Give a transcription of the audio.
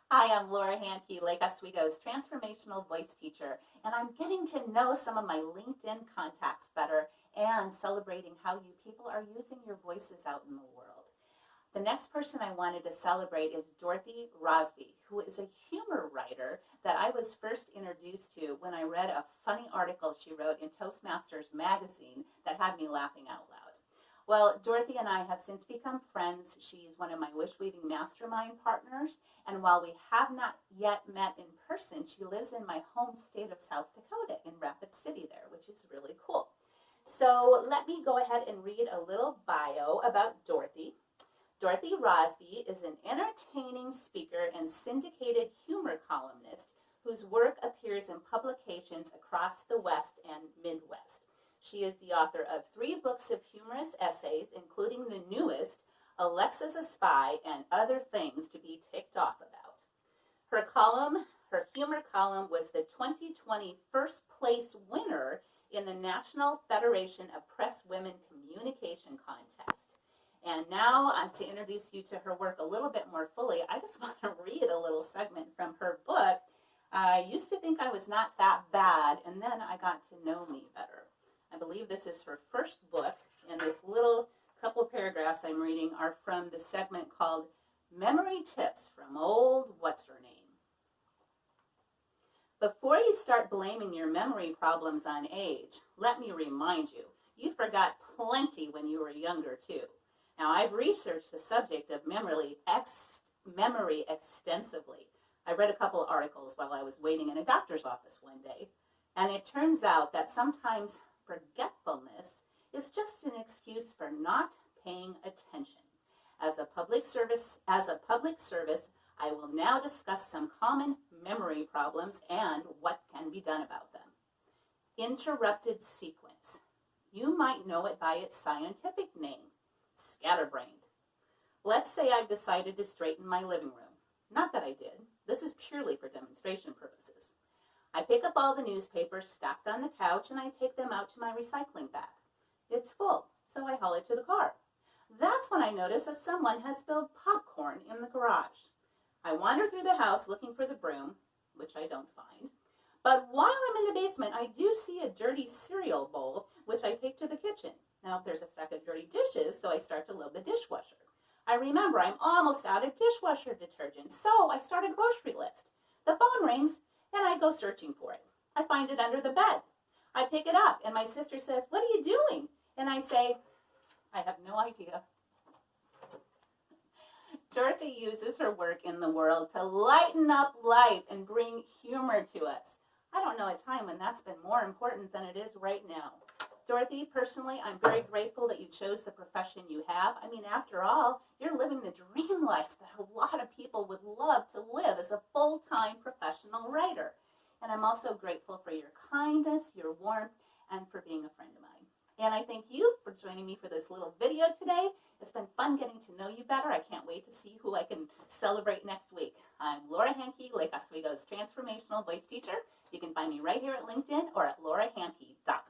Hi, I'm Laura Handke, Lake Oswego's transformational voice teacher, and I'm getting to know some of my LinkedIn contacts better and celebrating how you people are using your voices out in the world. The next person I wanted to celebrate is Dorothy Rosby, who is a humor writer that I was first introduced to when I read a funny article she wrote in Toastmasters magazine that had me laughing out loud. Well, Dorothy and I have since become friends. She's one of my wish weaving mastermind partners, and while we have not yet met in person, she lives in my home state of South Dakota in Rapid City there, which is really cool. So let me go ahead and read a little bio about Dorothy. Dorothy Rosby is an entertaining speaker and syndicated humor columnist whose work appears in publications across the West and Midwest. She is the author of 3 books of humorous essays, including the newest, Alexa's a Spy and Other Things to be Ticked Off About. Her humor column, was the 2020 first place winner in the National Federation of Press Women Communication Contest. And now, to introduce you to her work a little bit more fully, I just want to read a little segment from her book. I used to think I was not that bad, and then I got to know me better. I believe this is her first book, and this little couple of paragraphs I'm reading are from the segment called Memory Tips from Old What's-Her-Name. Before you start blaming your memory problems on age, let me remind you, you forgot plenty when you were younger too. Now, I've researched the subject of memory extensively. I read a couple of articles while I was waiting in a doctor's office one day, and it turns out that sometimes forgetfulness is just an excuse for not paying attention. As a public service, I will now discuss some common memory problems and what can be done about them. Interrupted sequence. You might know it by its scientific name, scatterbrained. Let's say I've decided to straighten my living room. Not that I did. This is purely for demonstration purposes. I pick up all the newspapers stacked on the couch and I take them out to my recycling bag. It's full, so I haul it to the car. That's when I notice that someone has spilled popcorn in the garage. I wander through the house looking for the broom, which I don't find. But while I'm in the basement, I do see a dirty cereal bowl, which I take to the kitchen. Now there's a stack of dirty dishes, so I start to load the dishwasher. I remember I'm almost out of dishwasher detergent, so I start a grocery list. The phone rings, and I go searching for it. I find it under the bed. I pick it up, and my sister says, "What are you doing?" And I say, "I have no idea." Dorothy uses her work in the world to lighten up life and bring humor to us. I don't know a time when that's been more important than it is right now. Dorothy, personally, I'm very grateful that you chose the profession you have. I mean, after all, you're living the dream life that a lot of people would love to live as a full-time professional writer. And I'm also grateful for your kindness, your warmth, and for being a friend of mine. And I thank you for joining me for this little video today. It's been fun getting to know you better. I can't wait to see who I can celebrate next week. I'm Laura Handke, Lake Oswego's transformational voice teacher. You can find me right here at LinkedIn or at laurahandke.com.